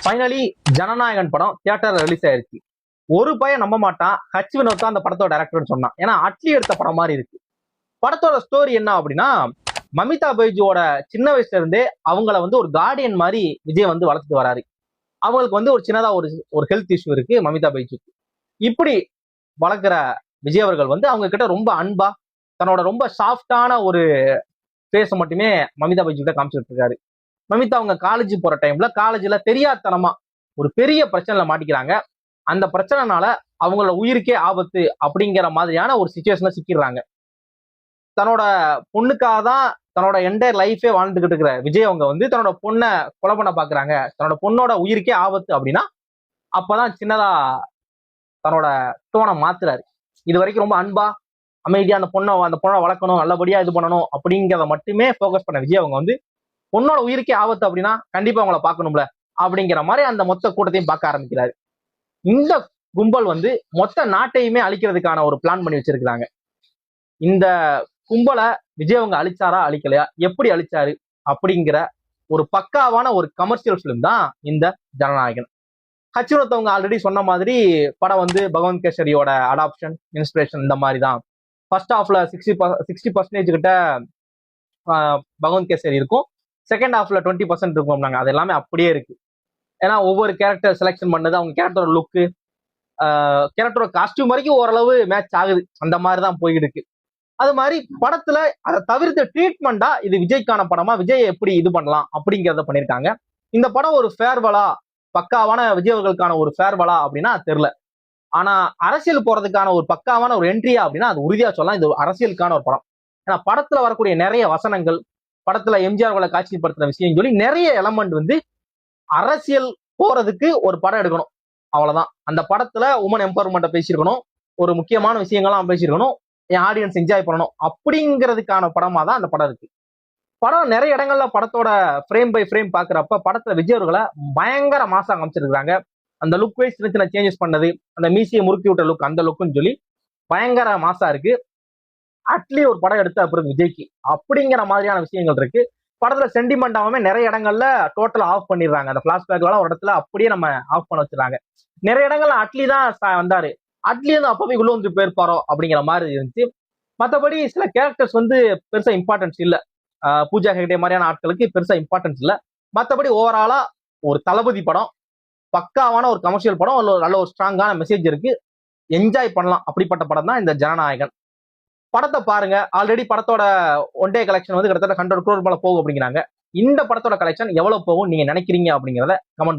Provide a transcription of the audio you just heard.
Finally Jananayagan படம் தியேட்டர்ல release ஆயிருச்சு. ஒரு பையன் நம்ப மாட்டான், ஹச் வினோத் தான் அந்த படத்தோட டைரக்டர்னு சொன்னான். ஏன்னா அட்லி எடுத்த படம் மாதிரி இருக்கு. படத்தோட ஸ்டோரி என்ன அப்படின்னா, மமிதா பைஜுவோட சின்ன வயசுல இருந்தே அவங்கள ஒரு கார்டியன் மாதிரி விஜய் வளர்த்துட்டு வராரு. அவங்களுக்கு ஒரு சின்னதா ஒரு ஒரு ஹெல்த் இஷ்யூ இருக்கு மமிதா பைஜுக்கு. இப்படி வளர்க்குற விஜய் அவர்கள் அவங்க கிட்ட ரொம்ப அன்பா தன்னோட ரொம்ப சாஃப்டான ஒரு ஃபேஸை மட்டுமே மமிதா பைஜு கிட்ட காமிச்சிட்டு இருக்காரு. மமிதா அவங்க காலேஜ் போற டைம்ல காலேஜ்ல தெரியாதனமா ஒரு பெரிய பிரச்சனைல மாட்டிக்கிறாங்க. அந்த பிரச்சனைனால அவங்களோட உயிருக்கே ஆபத்து அப்படிங்கிற மாதிரியான ஒரு சிச்சுவேஷன்ல சிக்கிடுறாங்க. தன்னோட பொண்ணுக்காக தான் தன்னோட என்டையர் லைஃபே வாழ்ந்துகிட்டு இருக்கிற விஜய் அவங்க தன்னோட பொண்ணை கொலை பண்ண பாக்குறாங்க. தன்னோட பொண்ணோட உயிருக்கே ஆபத்து அப்படின்னா அப்பதான் சின்னதா தன்னோட டோனை மாத்துறாரு. இது வரைக்கும் ரொம்ப அன்பா அமைதியா அந்த பொண்ணை வளர்க்கணும், நல்லபடியா இது பண்ணணும் அப்படிங்கிறத மட்டுமே ஃபோக்கஸ் பண்ண விஜய் அவங்க பொண்ணோட உயிருக்கே ஆபத்து அப்படின்னா கண்டிப்பா அவங்கள பார்க்கணும்ல அப்படிங்கிற மாதிரி அந்த மொத்த கூட்டத்தையும் பார்க்க ஆரம்பிக்கிறாரு. இந்த கும்பல் மொத்த நாட்டையுமே அழிக்கிறதுக்கான ஒரு பிளான் பண்ணி வச்சிருக்கிறாங்க. இந்த கும்பலை விஜய் அவங்க அழிச்சாரா அழிக்கலையா, எப்படி அழிச்சாரு அப்படிங்கிற ஒரு பக்காவான ஒரு கமர்ஷியல் பிலிம் தான் இந்த ஜனநாயகன். ஹச் வினோத் அவங்க ஆல்ரெடி சொன்ன மாதிரி படம் பகவந்த் கேசரியோட அடாப்ஷன் இன்ஸ்பிரேஷன் இந்த மாதிரி தான். ஃபர்ஸ்ட் ஹாஃப்ல 60% கிட்ட பகவந்த் கேசரி இருக்கும், செகண்ட் ஹாஃப்ல 20% இருக்கும். நாங்க அது எல்லாமே அப்படியே இருக்கு. ஏன்னா ஒவ்வொரு கேரக்டர் செலக்ஷன் பண்ணது, அவங்க கேரக்டரோட லுக்கு, கேரக்டரோட காஸ்டியூம் வரைக்கும் ஓரளவு மேட்ச் ஆகுது. அந்த மாதிரி தான் போயிட்டு இருக்கு. அது மாதிரி படத்துல அதை தவிர்த்து ட்ரீட்மெண்டா இது விஜய்க்கான படமா, விஜய் எப்படி இது பண்ணலாம் அப்படிங்கிறத பண்ணியிருக்காங்க. இந்த படம் ஒரு ஃபேர்வலா, பக்காவான விஜய் அவர்களுக்கான ஒரு ஃபேர்வலா அப்படின்னா தெரியல. ஆனா அரசியல் போறதுக்கான ஒரு பக்காவான ஒரு என்ட்ரியா அப்படின்னா அது உறுதியா சொல்லலாம் இது அரசியலுக்கான ஒரு படம். ஏன்னா படத்துல வரக்கூடிய நிறைய வசனங்கள், படத்துல எம்ஜிஆர் காட்சிப்படுத்தின விஷயம் சொல்லி நிறைய எலமெண்ட் அரசியல் போறதுக்கு ஒரு படம் எடுக்கணும், அவ்வளவுதான். அந்த படத்துல உமன் எம்பவர்மெண்ட்டை பேசியிருக்கணும், ஒரு முக்கியமான விஷயங்கள்லாம் பேசியிருக்கணும், என் ஆடியன்ஸ் என்ஜாய் பண்ணணும் அப்படிங்கிறதுக்கான படமா தான் அந்த படம் இருக்கு. படம் நிறைய இடங்கள்ல படத்தோட ஃப்ரேம் பை ஃப்ரேம் பாக்குறப்ப படத்துல விஜய் அவர்களை பயங்கர மாசா காமிச்சிருக்காங்க. அந்த லுக் வைஸ் சின்ன சின்ன சேஞ்சஸ் பண்ணது, அந்த மீசியை முறுக்கி விட்ட லுக், அந்த லுக்குன்னு சொல்லி பயங்கர மாசா இருக்கு. அட்லி ஒரு படம் எடுத்த அப்புறம் விஜய்க்கு அப்படிங்கிற மாதிரியான விஷயங்கள் இருக்கு. படத்துல சென்டிமெண்ட் ஆகாம நிறைய இடங்கள்ல டோட்டலா ஆஃப் பண்ணிடுறாங்க. அந்த பிளாஷ்பேக் ஒரு இடத்துல அப்படியே நம்ம ஆஃப் பண்ண வச்சிருக்காங்க. நிறைய இடங்கள்ல அட்லி தான் வந்தாரு, அட்லி அப்பவே உள்ள போயிருப்பாரோ அப்படிங்கிற மாதிரி இருந்துச்சு. மற்றபடி சில கேரக்டர்ஸ் பெருசா இம்பார்ட்டன்ஸ் இல்ல. பூஜா ஹெக்டே மாதிரியான ஆட்களுக்கு பெருசா இம்பார்ட்டன்ஸ் இல்ல. மற்றபடி ஓவராலா ஒரு தளபதி படம், பக்காவான ஒரு கமர்ஷியல் படம், நல்ல ஒரு ஸ்ட்ராங்கான மெசேஜ் இருக்கு, என்ஜாய் பண்ணலாம். அப்படிப்பட்ட படம் தான் இந்த ஜனநாயகன். படத்தை பாருங்க. ஆல்ரெடி படத்தோட ஒன் டே கலெக்ஷன் கிட்டத்தட்ட 100 crore மேல போகும் அப்படிங்கிறாங்க. இந்த படத்தோட கலெக்ஷன் எவ்வளவு போகும் நீங்க நினைக்கிறீங்க அப்படிங்கிறத கமெண்ட்